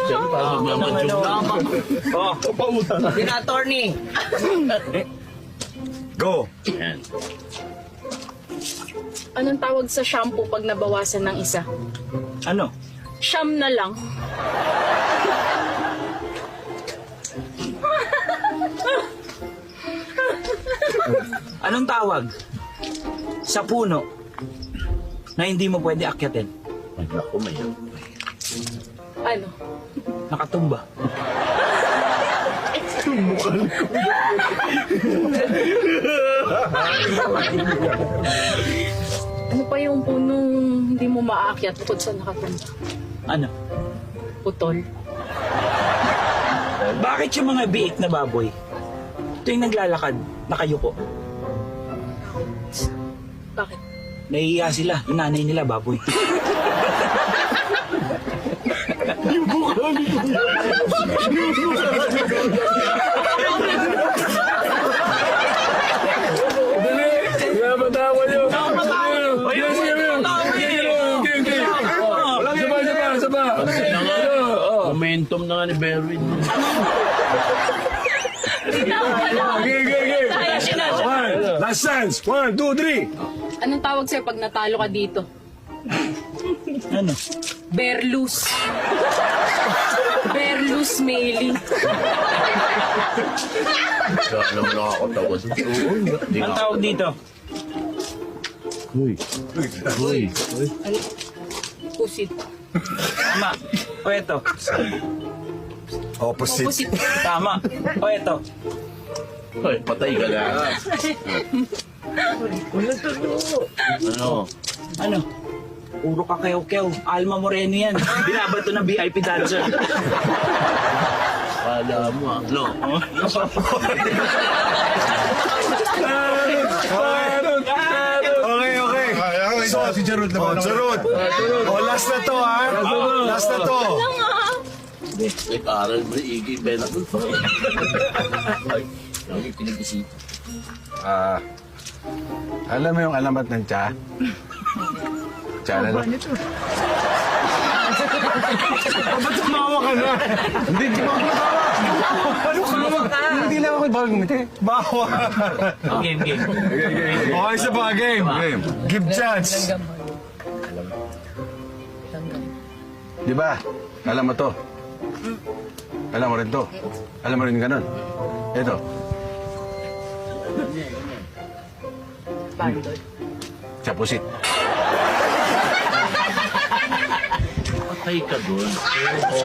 Siyempre, Sina attorney. Go! Yan. Anong tawag sa shampoo pag nabawasan ng isa? Ano? Siyam na lang. Anong tawag sa puno na hindi mo pwede akyatin? Ay, naku, may Ano? Nakatumba. Ano pa yung punong hindi mo maaakyat bukod sa nakatumba? Ano? Putol. Bakit yung mga biik na baboy tuwing naglalakad, nakayuko? Bakit? Nahihiya sila. Yung nanay nila, baboy. Napatawa nyo! Saba! momentum na nga ni Berwin. Last chance! 1, 2, 3! Anong tawag sa'yo pag natalo ka dito? Ano? Bear loose. Bear loose mailing. Alam mo nakakatawa sa Ang tawag dito? Uy. Uy. Pusit. Tama. O eto. Opposite. Pusit. Tama. O eto. Uy, patay ka na. Ano? Ano? Puro ka kew-kew. Alma Moreno yan. Binabato ng VIP dancer. Kala mo ah. No. Okay. So, si Jarud naman. Jarud. Last na to, ha? Last na to. Nag-aral mo yung Iggy Benabul pa. Ay, lagi pinag-isip. Alam mo yung alamat ng tsa? Tsa na lang. Ba't tumawa ka na? Hindi ba ako natawa? Ano ka? Hindi lang ako bawal gumiti. Bawa. Game. Okay sa ba, game? Give chance. Di ba? Alam mo to. Alam mo rin to. Alam mo rin ganun. Ito. Chapusit. Patay ka doon.